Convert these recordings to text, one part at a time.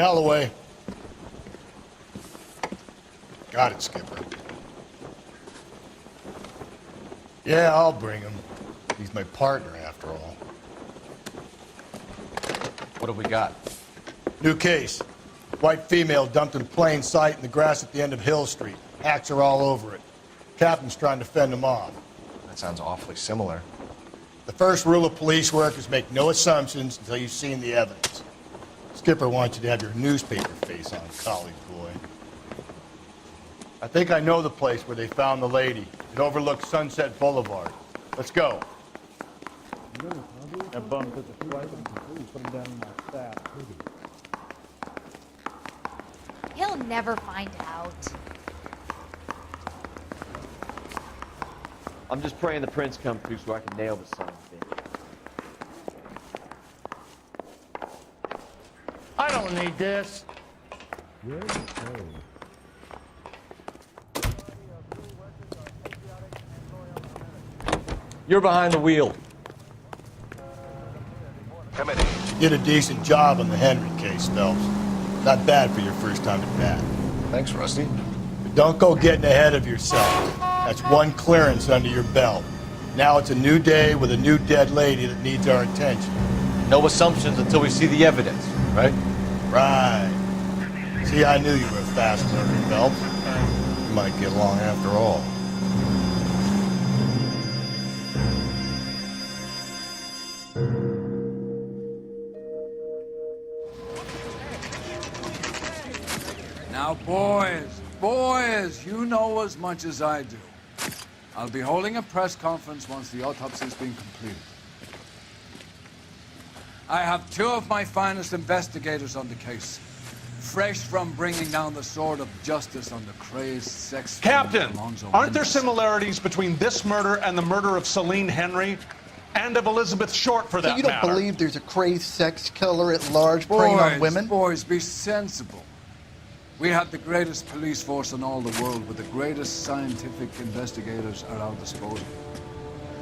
Galloway. Got it, Skipper. Yeah, I'll bring him. He's my partner, after all. What have we got? New case. White female dumped in plain sight in the grass at the end of Hill Street. Hacks are all over it. Captain's trying to fend them off. That sounds awfully similar. The first rule of police work is make no assumptions until you've seen the evidence. Skipper wants you to have your newspaper face on, college boy. I think I know the place where they found the lady. It overlooks Sunset Boulevard. Let's go. That bum took a swipe and put him down in my staff. He'll never find out. I'm just praying the prince comes through so I can nail the son of a bitch. I don't need this. You're behind the wheel. Committee. You did a decent job on the Henry case, Phelps. Not bad for your first time at bat. Thanks, Rusty. But don't go getting ahead of yourself. That's one clearance under your belt. Now it's a new day with a new dead lady that needs our attention. No assumptions until we see the evidence, right? Right. See, I knew you were a fast learner, Phelps. You might get along after all. Now, boys, you know as much as I do. I'll be holding a press conference once the autopsy's been completed. I have two of my finest investigators on the case, fresh from bringing down the sword of justice on the crazed sex... Captain, aren't there similarities between this murder and the murder of Celine Henry and of Elizabeth Short, for that So you don't matter? believe there's a crazed sex killer at large preying on women? Boys, be sensible. We have the greatest police force in all the world with the greatest scientific investigators at our disposal.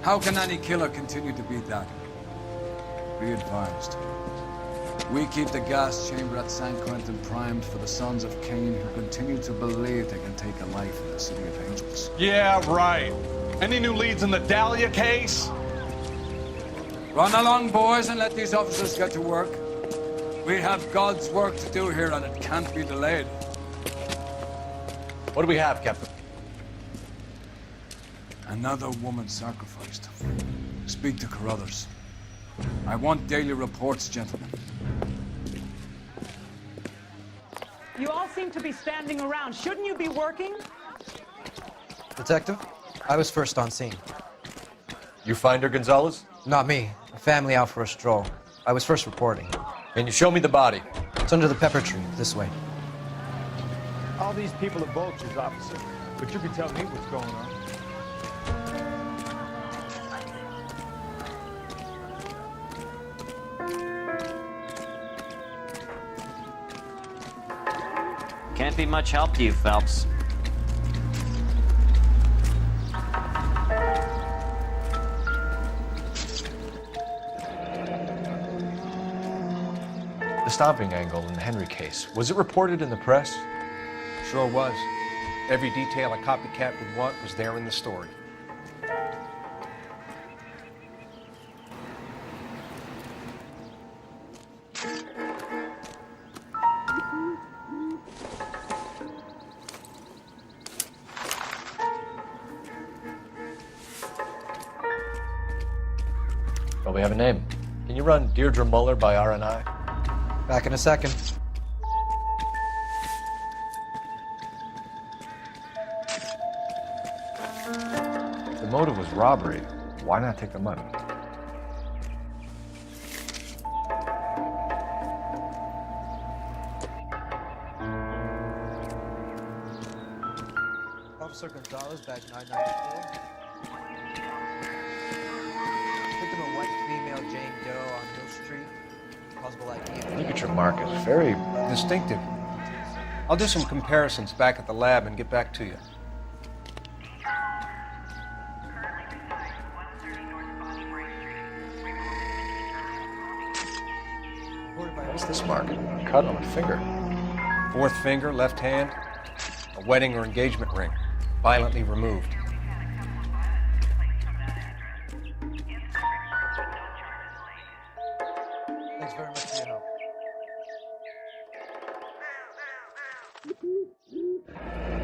How can any killer continue to be that? Be advised. We keep the gas chamber at San Quentin primed for the sons of Cain who continue to believe they can take a life in the City of Angels. Yeah, right. Any new leads in the Dahlia case? Run along, boys, and let these officers get to work. We have God's work to do here, and it can't be delayed. What do we have, Captain? Another woman sacrificed. Speak to Carruthers. I want daily reports, gentlemen. You all seem to be standing around. Shouldn't you be working? Detective, I was first on scene. You find her, Gonzalez? Not me. A family out for a stroll. I was first reporting. Can you show me the body? It's under the pepper tree, this way. All these people are vultures, officer. But you can tell me what's going on. Can't be much help to you, Phelps. The stomping angle in the Henry case, was it reported in the press? Sure was. Every detail a copycat would want was there in the story. Well, we have a name. Can you run Deirdre Muller by RNI? Back in a second. If the motive was robbery, why not take the money? Officer Gonzalez, badge 994. Victim of white female Jane Doe on Hill Street. Possible ID. Look at your market. Very distinctive. I'll do some comparisons back at the lab and get back to you. What's this market? cut on a finger. Fourth finger, left hand, a wedding or engagement ring, violently removed. Thanks very much for your help.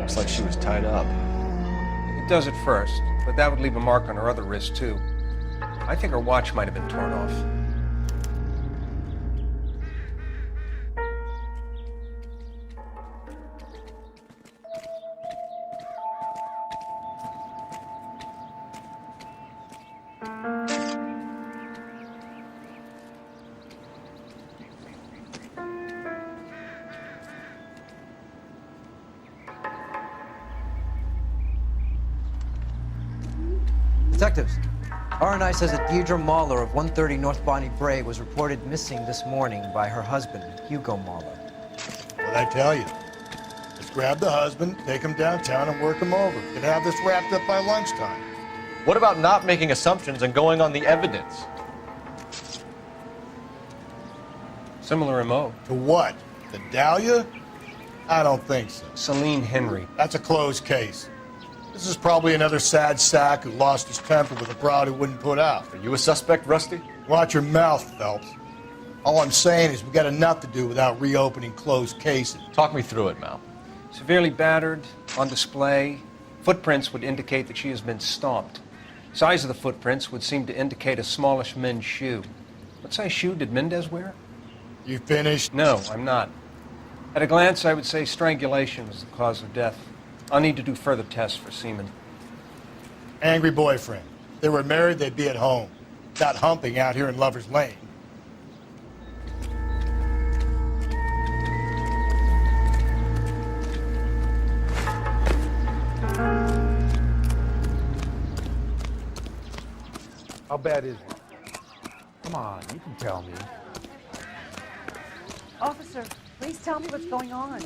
Looks like she was tied up. It does at first, but that would leave a mark on her other wrist, too. I think her watch might have been torn off. Detectives, R&I says that Deirdre Moller of 130 North Bonnie Bray was reported missing this morning by her husband, Hugo Moller. What'd I tell you? Let's grab the husband, take him downtown, and work him over. Could have this wrapped up by lunchtime. What about not making assumptions and going on the evidence? Similar MO. To what? The Dahlia? I don't think so. Celine Henry. That's a closed case. This is probably another sad sack who lost his temper with a broad who wouldn't put out. Are you a suspect, Rusty? Watch your mouth, Phelps. All I'm saying is we got enough to do without reopening closed cases. Talk me through it, Mal. Severely battered, on display. Footprints would indicate that she has been stomped. Size of the footprints would seem to indicate a smallish men's shoe. What size shoe did Mendez wear? You finished? No, I'm not. At a glance, I would say strangulation was the cause of death. I'll need to do further tests for semen. Angry boyfriend. If they were married, they'd be at home. Not humping out here in Lover's Lane. How bad is it? Come on, you can tell me. Officer, please tell me what's going on.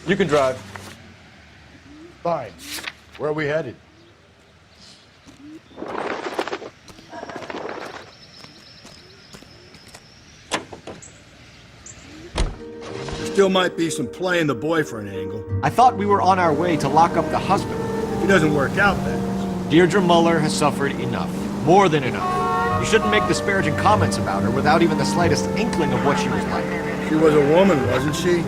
You can drive. Fine. Where are we headed? There still might be some playing the boyfriend angle. I thought we were on our way to lock up the husband. If he doesn't work out, that is. Deirdre Moller has suffered enough. More than enough. You shouldn't make disparaging comments about her without even the slightest inkling of what she was like. She was a woman, wasn't she?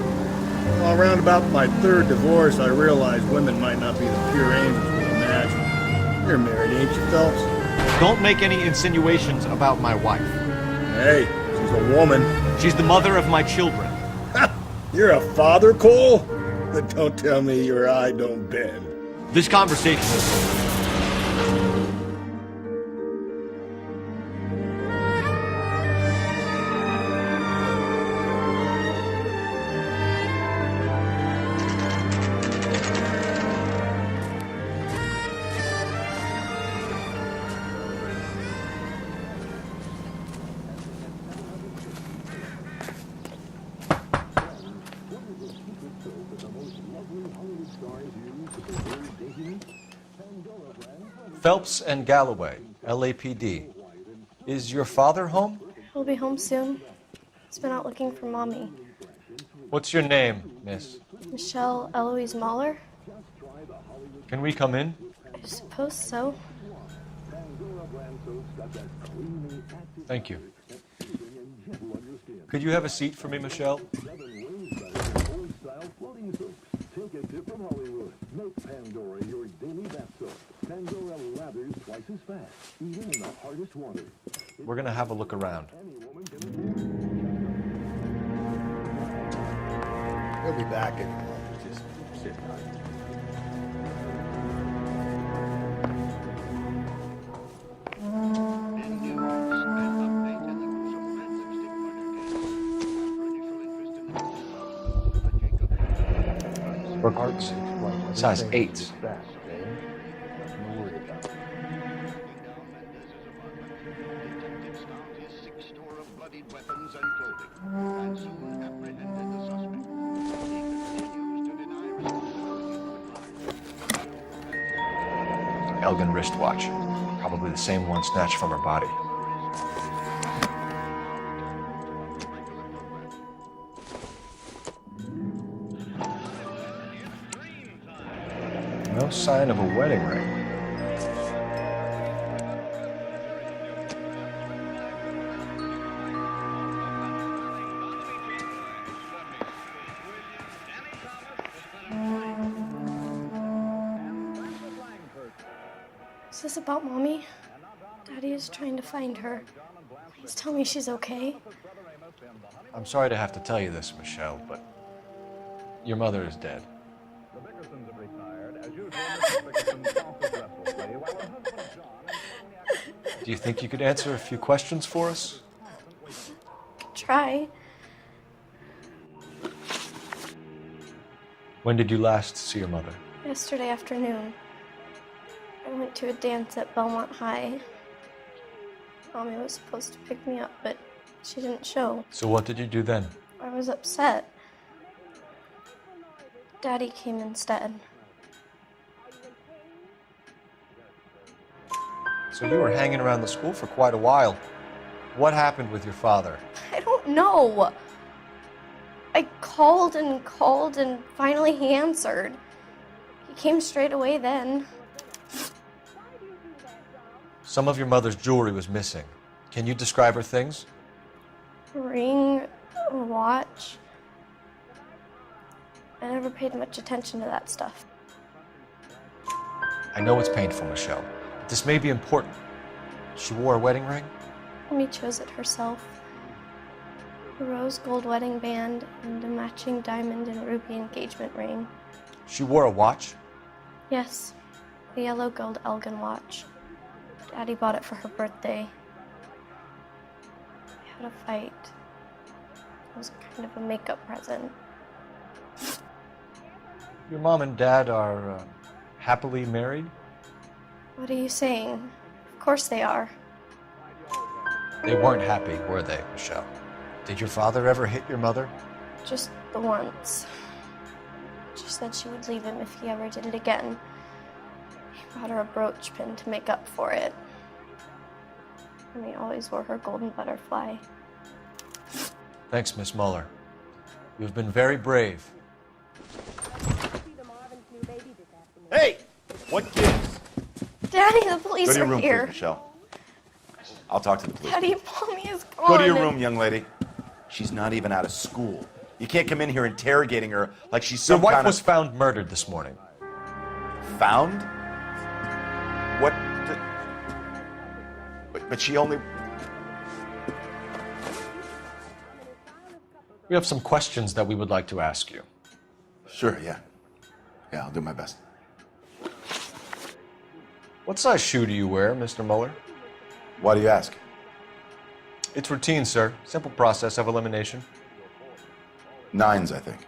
Well, around about my third divorce, I realized women might not be the pure angels we imagine. You're married, ain't you, Phelps? Don't make any insinuations about my wife. Hey, she's a woman. She's the mother of my children. You're a father, Cole? But don't tell me your eye don't bend. This conversation is... Phelps and Galloway, LAPD. Is your father home? He'll be home soon. He's been out looking for Mommy. What's your name, miss? Michelle Eloise Moller? Can we come in? I suppose so. Thank you. Could you have a seat for me, Michelle? We're going to have a look around. He'll be back in a moment. Just sit down. Hearts, size 8. Elgin wristwatch, probably probably the same one snatched from her body. No sign of a wedding ring. Is this about Mommy? Daddy is trying to find her. Please tell me she's okay. I'm sorry to have to tell you this, Michelle, but your mother is dead. Do you think you could answer a few questions for us? Try. When did you last see your mother? Yesterday afternoon. I went to a dance at Belmont High. Mommy was supposed to pick me up, but she didn't show. So what did you do then? I was upset. Daddy came instead. So you were hanging around the school for quite a while. What happened with your father? I don't know. I called and called, and finally he answered. He came straight away then. Some of your mother's jewelry was missing. Can you describe her things? A ring, a watch. I never paid much attention to that stuff. I know it's painful, Michelle, but this may be important. She wore a wedding ring? Mommy chose it herself. A rose gold wedding band and a matching diamond and ruby engagement ring. She wore a watch? Yes, a yellow gold Elgin watch. Daddy bought it for her birthday. We had a fight. It was kind of a makeup present. Your mom and dad are happily married? What are you saying? Of course they are. They weren't happy, were they, Michelle? Did your father ever hit your mother? Just the once. She said she would leave him if he ever did it again. He bought her a brooch pin to make up for it. And he always wore her golden butterfly. Thanks, Miss Moller. You've been very brave. Hey! What gives? Daddy, the police Go to your are room, here. please, Michelle. I'll talk to the police. Daddy, Mommy is gone. Go to your room, young lady. She's not even out of school. You can't come in here interrogating her like she's some Your wife kind was found murdered this morning. Found? What? But she only... We have some questions that we would like to ask you. Sure, yeah. Yeah, I'll do my best. What size shoe do you wear, Mr. Moller? Why do you ask? It's routine, sir. Simple process of elimination. 9s, I think.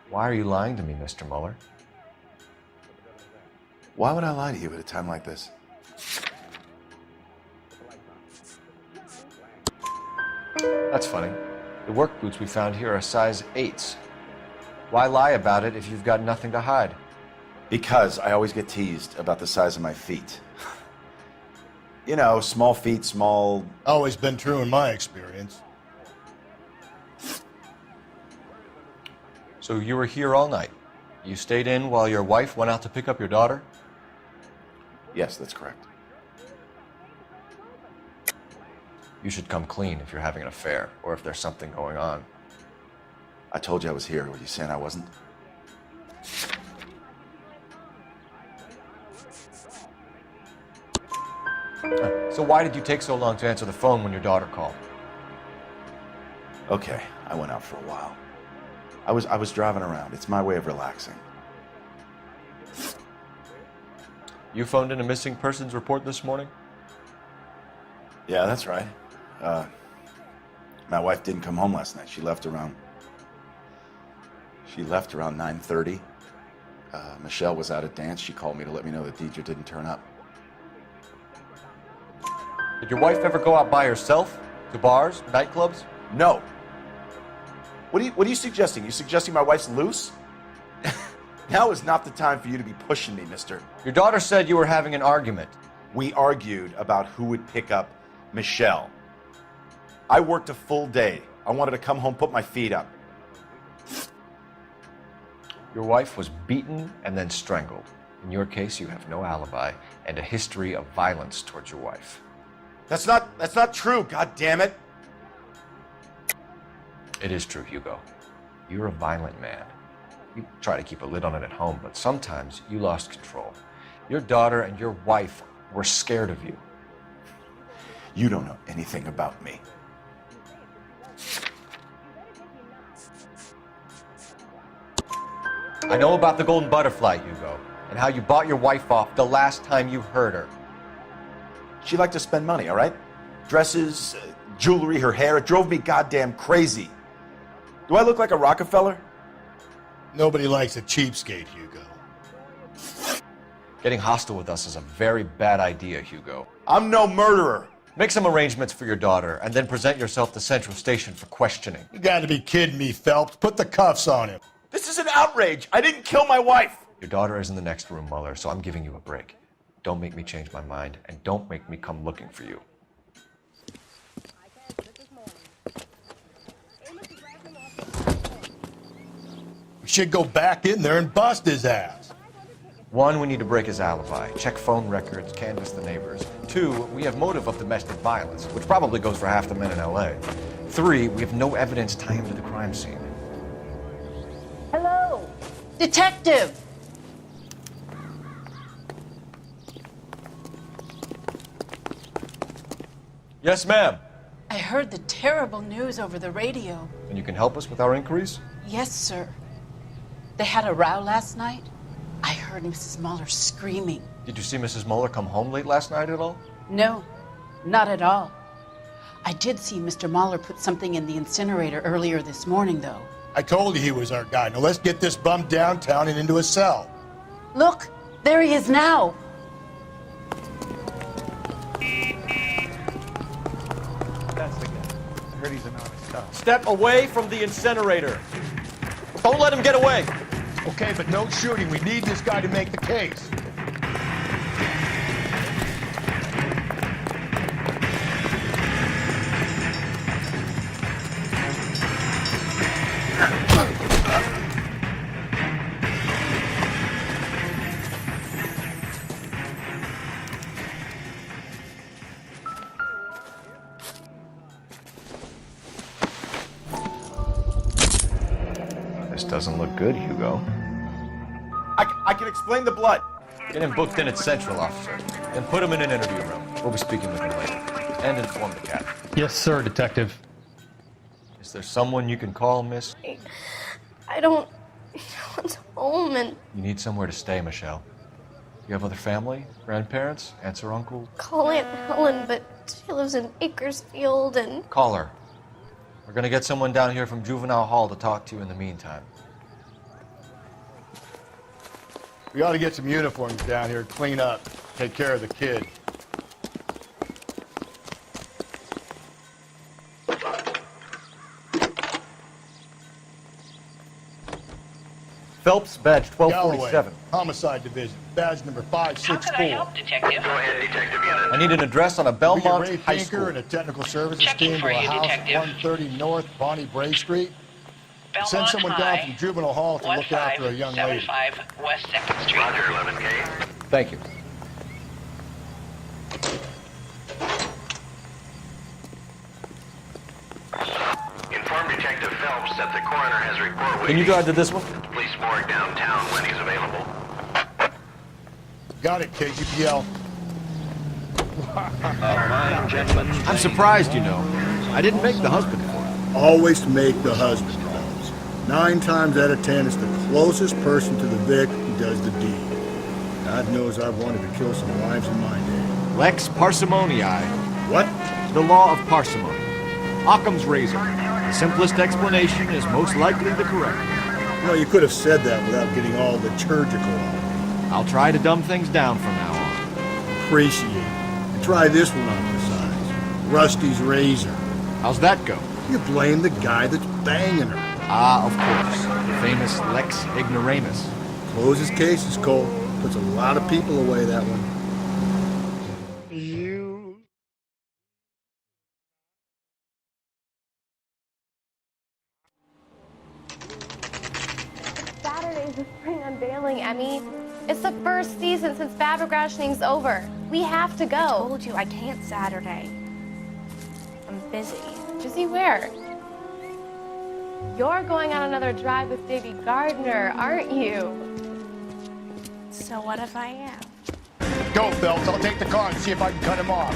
Why are you lying to me, Mr. Moller? Why would I lie to you at a time like this? That's funny. The work boots we found here are size 8s. Why lie about it if you've got nothing to hide? Because I always get teased about the size of my feet. You know, small feet, small... Always been true in my experience. So you were here all night. You stayed in while your wife went out to pick up your daughter? Yes, that's correct. You should come clean if you're having an affair, or if there's something going on. I told you I was here. Were you saying I wasn't? So why did you take so long to answer the phone when your daughter called? Okay, I went out for a while. I was driving around. It's my way of relaxing. You phoned in a missing persons report this morning? Yeah, that's right. My wife didn't come home last night. She left around 9:30. Michelle was out at dance. She called me to let me know that Deidre didn't turn up. Did your wife ever go out by herself? To bars, nightclubs? No. What are you suggesting? You suggesting my wife's loose? Now is not the time for you to be pushing me, mister. Your daughter said you were having an argument. We argued about who would pick up Michelle. I worked a full day. I wanted to come home, put my feet up. Your wife was beaten and then strangled. In your case, you have no alibi and a history of violence towards your wife. That's not true, god damn it. It is true, Hugo. You're a violent man. You try to keep a lid on it at home, but sometimes you lost control. Your daughter and your wife were scared of you. You don't know anything about me. I know about the golden butterfly, Hugo, and how you bought your wife off the last time you heard her. She liked to spend money, all right? Dresses, jewelry, her hair. It drove me goddamn crazy. Do I look like a Rockefeller? Nobody likes a cheapskate, Hugo. Getting hostile with us is a very bad idea, Hugo. I'm no murderer. Make some arrangements for your daughter, and then present yourself to Central Station for questioning. You gotta be kidding me, Phelps. Put the cuffs on him. This is an outrage. I didn't kill my wife. Your daughter is in the next room, Muller, so I'm giving you a break. Don't make me change my mind, and don't make me come looking for you. We should go back in there and bust his ass. 1, we need to break his alibi, check phone records, canvass the neighbors. 2, we have motive of domestic violence, which probably goes for half the men in LA. 3, we have no evidence tying him to the crime scene. Hello? Detective! Yes, ma'am. I heard the terrible news over the radio. And you can help us with our inquiries? Yes, sir. They had a row last night. I heard Mrs. Moller screaming. Did you see Mrs. Moller come home late last night at all? No, not at all. I did see Mr. Moller put something in the incinerator earlier this morning, though. I told you he was our guy. Now let's get this bum downtown and into a cell. Look, there he is now. That's the guy. I heard he's an honest guy. Step away from the incinerator. Don't let him get away. Okay, but no shooting. We need this guy to make the case. This doesn't look good, Hugo. I can explain the blood. Get him booked in at Central, officer. Then put him in an interview room. We'll be speaking with him later. And inform the captain. Yes, sir, Detective. Is there someone you can call, miss? I don't want home and You need somewhere to stay, Michelle. You have other family? Grandparents? Aunts or uncle? call Aunt Helen, but she lives in Bakersfield and Call her. We're gonna get someone down here from Juvenile Hall to talk to you in the meantime. We ought to get some uniforms down here, clean up, take care of the kid. Phelps, badge 1247. Galloway, Homicide Division, badge number 564. Detective? Go ahead, Detective Unit. I need an address on a We get Belmont Ray High Pinker School. and a technical services Checking team for to a you, house Detective. 130 North Bonnie Bray Street. Belmont Send someone High, down from Juvenile Hall to look after a young lady. 1575 West 2nd Street. Roger, 11K. Thank you. Inform Detective Phelps that the coroner has a report Can you drive to this one? Police morgue downtown when he's available. Got it, KGPL. I'm surprised, you know. I didn't make the husband for it. Always make the husband, Phelps. 9 times out of 10, it's the closest person to the Vic who does the deed. God knows I've wanted to kill some wives in my day. Lex parsimoniae. What? The law of parsimony. Occam's razor. The simplest explanation is most likely the correct. You know, you could have said that without getting all liturgical on me. I'll try to dumb things down from now on. Appreciate it. And try this one on for size. Rusty's razor. How's that go? You blame the guy that's banging her. Ah, of course. The famous Lex Ignoramus. Closes cases, Cole. Puts a lot of people away, that one. Saturday's the spring unveiling, Emmy. It's the first season since fabric rationing's over. We have to go. I told you I can't Saturday. I'm busy. Busy where? You're going on another drive with Davy Gardner, aren't you? So what if I am? Go, Phelps. I'll take the car and see if I can cut him off.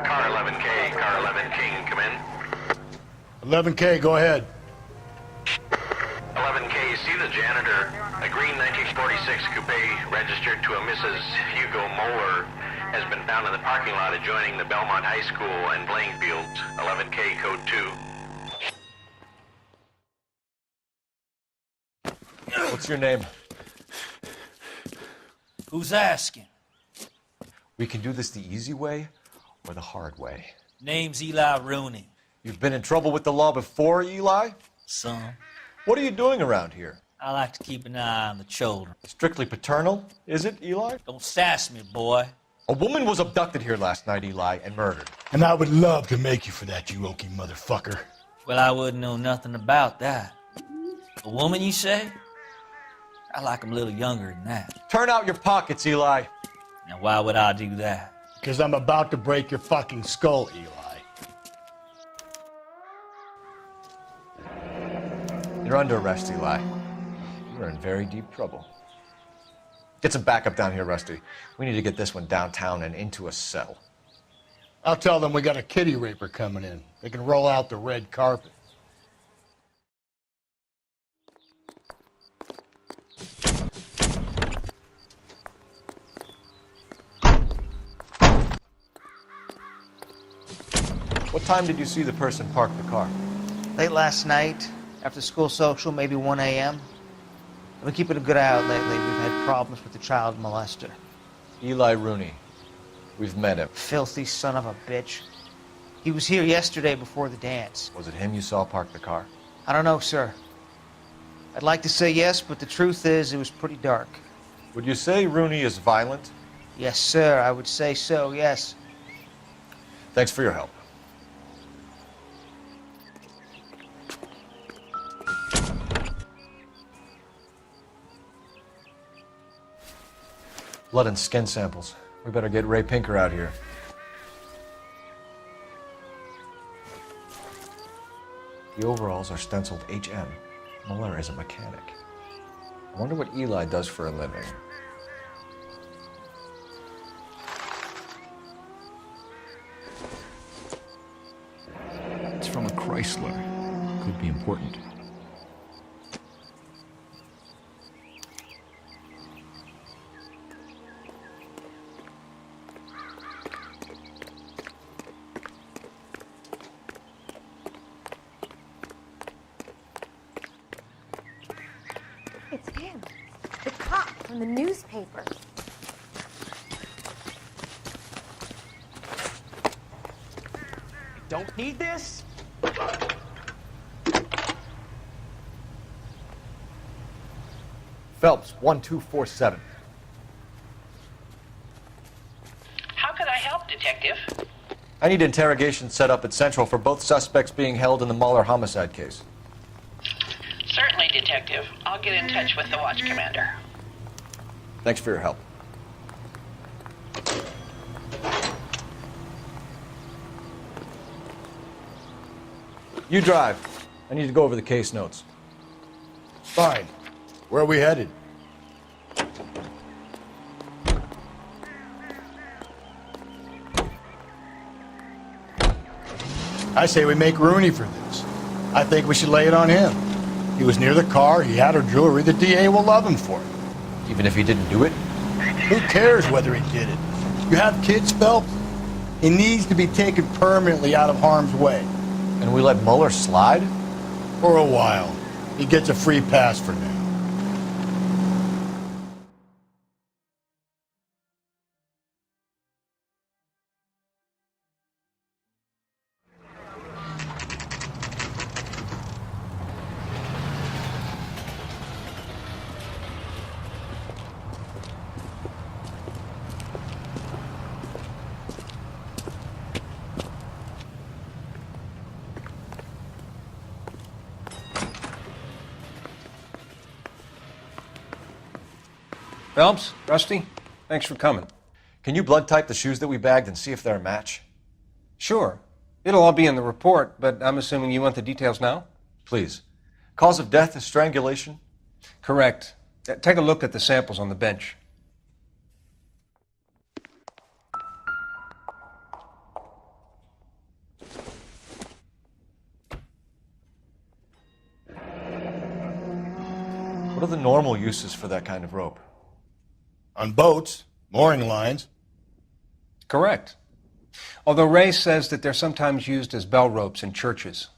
Car 11K, Car 11 King, come in. 11K, go ahead. 11K, see the janitor. A green 1946 coupe registered to a Mrs. Hugo Moller has been found in the parking lot adjoining the Belmont High School and playing fields. 11K, code 2. What's your name? Who's asking? We can do this the easy way or the hard way. Name's Eli Rooney. You've been in trouble with the law before, Eli? Some. What are you doing around here? I like to keep an eye on the children. Strictly paternal, is it, Eli? Don't sass me, boy. A woman was abducted here last night, Eli, and murdered. And I would love to make you for that, you okie motherfucker. Well, I wouldn't know nothing about that. A woman, you say? I like 'em a little younger than that. Turn out your pockets, Eli. Now, why would I do that? Because I'm about to break your fucking skull, Eli. You're under arrest, Eli. You're in very deep trouble. Get some backup down here, Rusty. We need to get this one downtown and into a cell. I'll tell them we got a kitty raper coming in. They can roll out the red carpet. What time did you see the person park the car? Late last night, after school social, maybe 1 a.m. I've been keeping a good eye out lately. We've had problems with the child molester. Eli Rooney. We've met him. Filthy son of a bitch. He was here yesterday before the dance. Was it him you saw park the car? I don't know, sir. I'd like to say yes, but the truth is it was pretty dark. Would you say Rooney is violent? Yes, sir. I would say so, yes. Thanks for your help. Blood and skin samples. We better get Ray Pinker out here. The overalls are stenciled HM. Muller is a mechanic. I wonder what Eli does for a living. It's from a Chrysler. Could be important. It's him. The cop from the newspaper. Don't need this? Phelps, 1247. I need interrogation set up at Central for both suspects being held in the Moller homicide case. Certainly, Detective. I'll get in touch with the watch commander. Thanks for your help. You drive. I need to go over the case notes. Fine. Where are we headed? I say we make Rooney for this. I think we should lay it on him. He was near the car, he had her jewelry, the DA will love him for it. Even if he didn't do it? Who cares whether he did it? You have kids, Phelps? He needs to be taken permanently out of harm's way. And we let Mueller slide? For a while. He gets a free pass for now. Phelps, Rusty, thanks for coming. Can you blood type the shoes that we bagged and see if they're a match? Sure. It'll all be in the report, but I'm assuming you want the details now? Please. Cause of death is strangulation? Correct. Take a look at the samples on the bench. What are the normal uses for that kind of rope? On boats, mooring lines. Correct. Although Ray says that they're sometimes used as bell ropes in churches.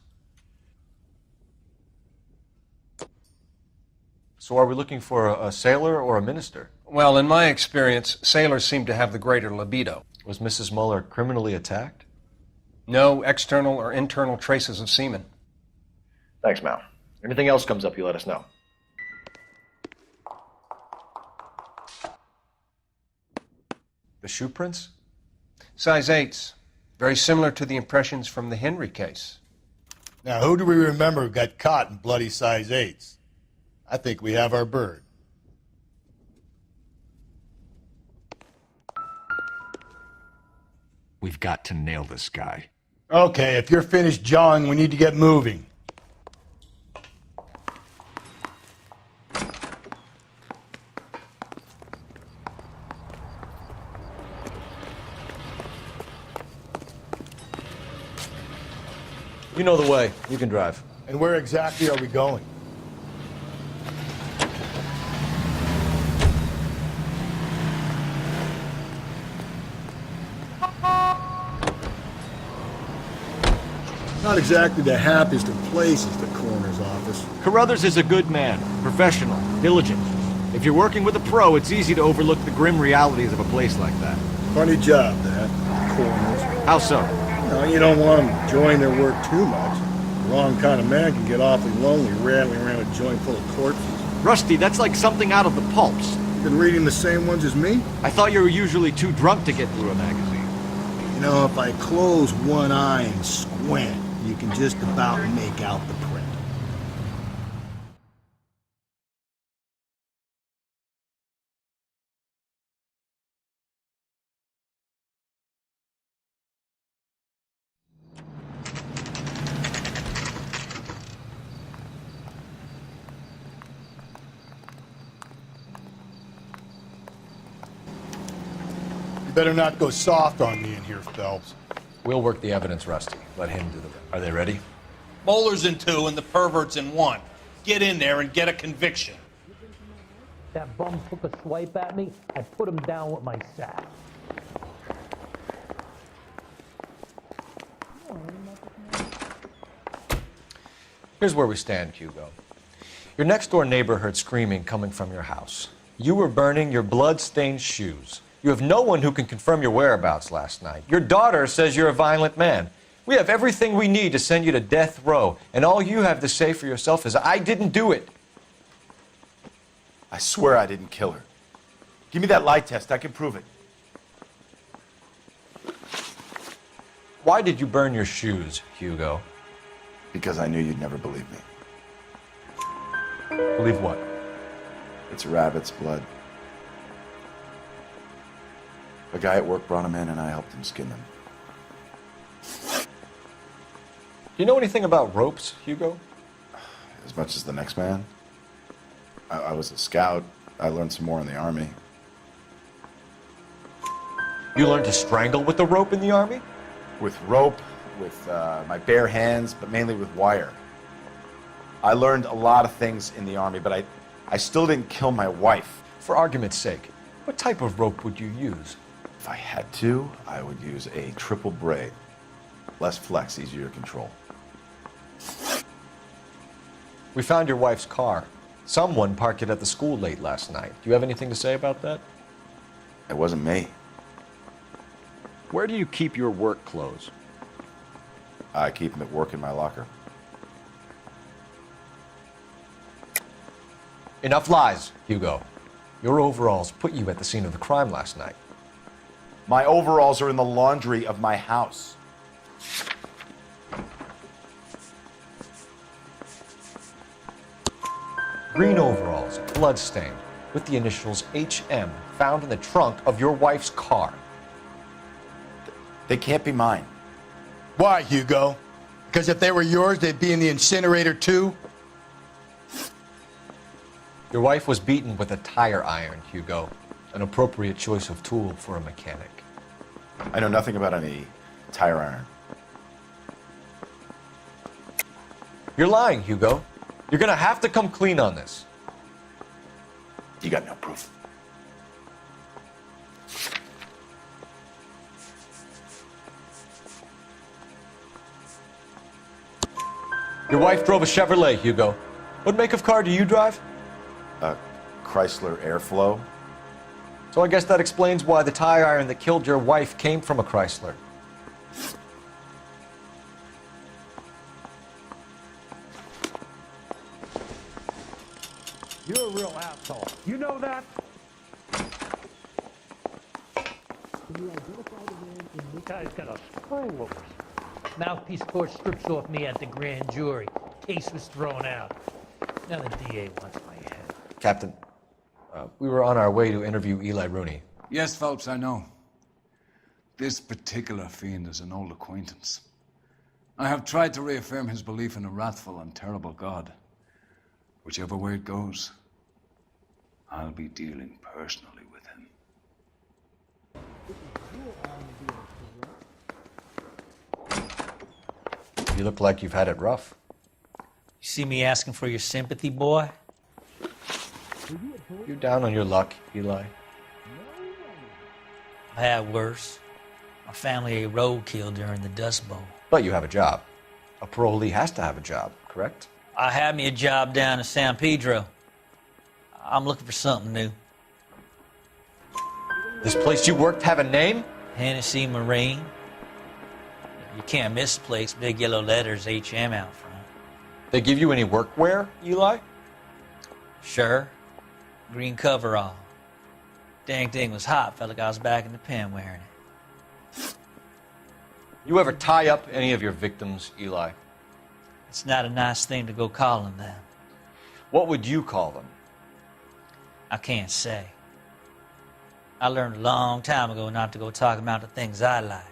So are we looking for a sailor or a minister? Well, in my experience, sailors seem to have the greater libido. Was Mrs. Mueller criminally attacked? No external or internal traces of semen. Thanks, Mal. Anything else comes up, you let us know. The shoe prints? Size 8s. Very similar to the impressions from the Henry case. Now, who do we remember who got caught in bloody size 8s? I think we have our bird. We've got to nail this guy. Okay, if you're finished jawing, we need to get moving. You know the way. You can drive. And where exactly are we going? Not exactly the happiest of places, the coroner's office. Carruthers is a good man, professional, diligent. If you're working with a pro, it's easy to overlook the grim realities of a place like that. Funny job, that. Coroner's. How so? No, you don't want them enjoying their work too much. The wrong kind of man can get awfully lonely rattling around a joint full of corpses. Rusty, that's like something out of the pulps. You been reading the same ones as me? I thought you were usually too drunk to get through a magazine. You know, if I close one eye and squint, you can just about make out the print. You better not go soft on me in here, Phelps. We'll work the evidence, Rusty. Let him do the rest. Are they ready? Moller's in 2 and the pervert's in 1. Get in there and get a conviction. That bum took a swipe at me, I put him down with my sack. Here's where we stand, Hugo. Your next-door neighbor heard screaming coming from your house. You were burning your blood-stained shoes. You have no one who can confirm your whereabouts last night. Your daughter says you're a violent man. We have everything we need to send you to death row, and all you have to say for yourself is, I didn't do it. I swear I didn't kill her. Give me that lie test. I can prove it. Why did you burn your shoes, Hugo? Because I knew you'd never believe me. Believe what? It's rabbit's blood. A guy at work brought him in and I helped him skin them. Do you know anything about ropes, Hugo? As much as the next man. I was a scout. I learned some more in the Army. You learned to strangle with the rope in the Army? With rope, with my bare hands, but mainly with wire. I learned a lot of things in the Army, but I still didn't kill my wife. For argument's sake, what type of rope would you use? If I had to, I would use a triple braid. Less flex, easier to control. We found your wife's car. Someone parked it at the school late last night. Do you have anything to say about that? It wasn't me. Where do you keep your work clothes? I keep them at work in my locker. Enough lies, Hugo. Your overalls put you at the scene of the crime last night. My overalls are in the laundry of my house. Green overalls, bloodstained, with the initials HM found in the trunk of your wife's car. They can't be mine. Why, Hugo? Because if they were yours, they'd be in the incinerator too? Your wife was beaten with a tire iron, Hugo. An appropriate choice of tool for a mechanic. I know nothing about any tire iron. You're lying, Hugo. You're gonna have to come clean on this. You got no proof. Your wife drove a Chevrolet, Hugo. What make of car do you drive? A Chrysler Airflow. So I guess that explains why the tire iron that killed your wife came from a Chrysler. You're a real asshole. You know that? The guy's got a screw loose. Mouthpiece court strips off me at the grand jury. Case was thrown out. Now the DA wants my head. Captain, we were on our way to interview Eli Rooney. Yes, Phelps, I know. This particular fiend is an old acquaintance. I have tried to reaffirm his belief in a wrathful and terrible God. Whichever way it goes, I'll be dealing personally with him. You look like you've had it rough. You see me asking for your sympathy, boy? You down on your luck, Eli? I've had worse. My family ate roadkill during the Dust Bowl. But you have a job. A parolee has to have a job, correct? I had me a job down in San Pedro. I'm looking for something new. This place you worked have a name? Hennessy Marine. You can't miss the place. Big yellow letters, HM out front. They give you any workwear, Eli? Sure. Green coverall. Dang thing was hot. Felt like I was back in the pen wearing it. You ever tie up any of your victims, Eli? It's not a nice thing to go calling them. What would you call them? I can't say. I learned a long time ago not to go talking about the things I like.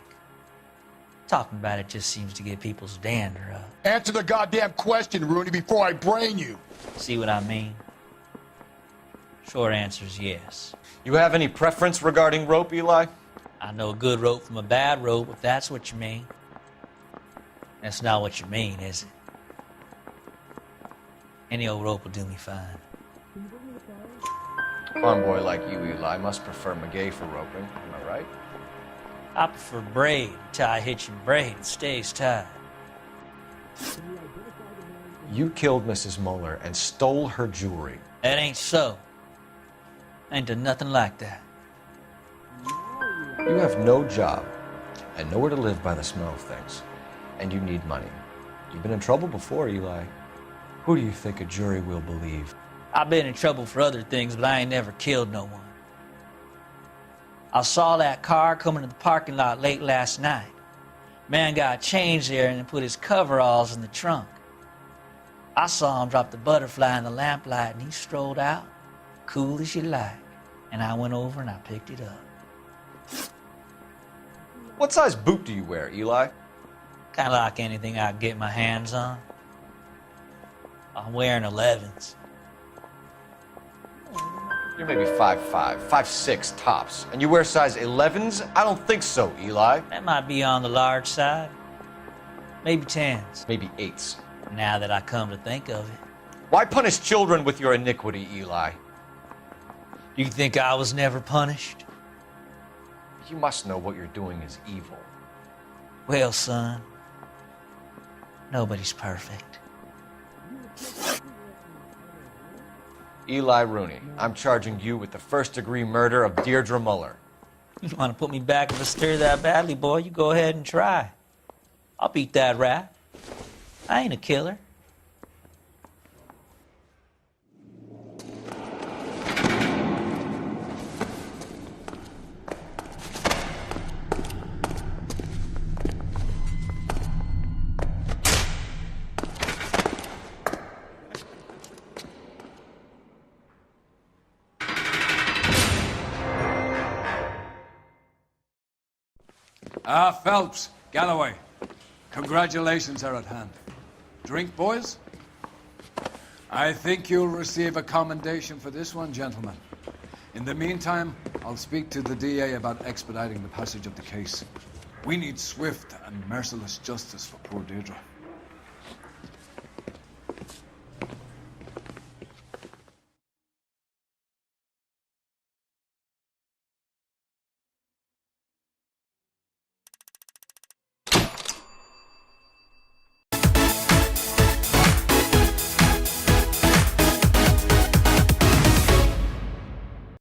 Talking about it just seems to get people's dander up. Answer the goddamn question, Rooney, before I brain you. See what I mean? Short answer is yes. You have any preference regarding rope, Eli? I know a good rope from a bad rope, if that's what you mean. That's not what you mean, is it? Any old rope will do me fine. A farm boy like you, Eli, must prefer Magay for roping. Am I right? I prefer braid. Tie hitching braid. It stays tied. You killed Mrs. Moller and stole her jewelry. That ain't so. I ain't done nothing like that. You have no job and nowhere to live by the smell of things. And you need money. You've been in trouble before, Eli. Who do you think a jury will believe? I've been in trouble for other things, but I ain't never killed no one. I saw that car coming to the parking lot late last night. Man got changed there and then put his coveralls in the trunk. I saw him drop the butterfly in the lamplight and he strolled out, cool as you like. And I went over and I picked it up. What size boot do you wear, Eli? Kind of like anything I can get my hands on. I'm wearing 11s. You're maybe 5'5", 5'6" tops. And you wear size 11s? I don't think so, Eli. That might be on the large side. Maybe 10s. Maybe 8s. Now that I come to think of it. Why punish children with your iniquity, Eli? You think I was never punished? You must know what you're doing is evil. Well, son, nobody's perfect. Eli Rooney, I'm charging you with the first-degree murder of Deirdre Muller. You want to put me back in the stir that badly, boy? You go ahead and try. I'll beat that rap. I ain't a killer. Phelps, Galloway, congratulations are at hand. Drink, boys? I think you'll receive a commendation for this one, gentlemen. In the meantime, I'll speak to the DA about expediting the passage of the case. We need swift and merciless justice for poor Deirdre.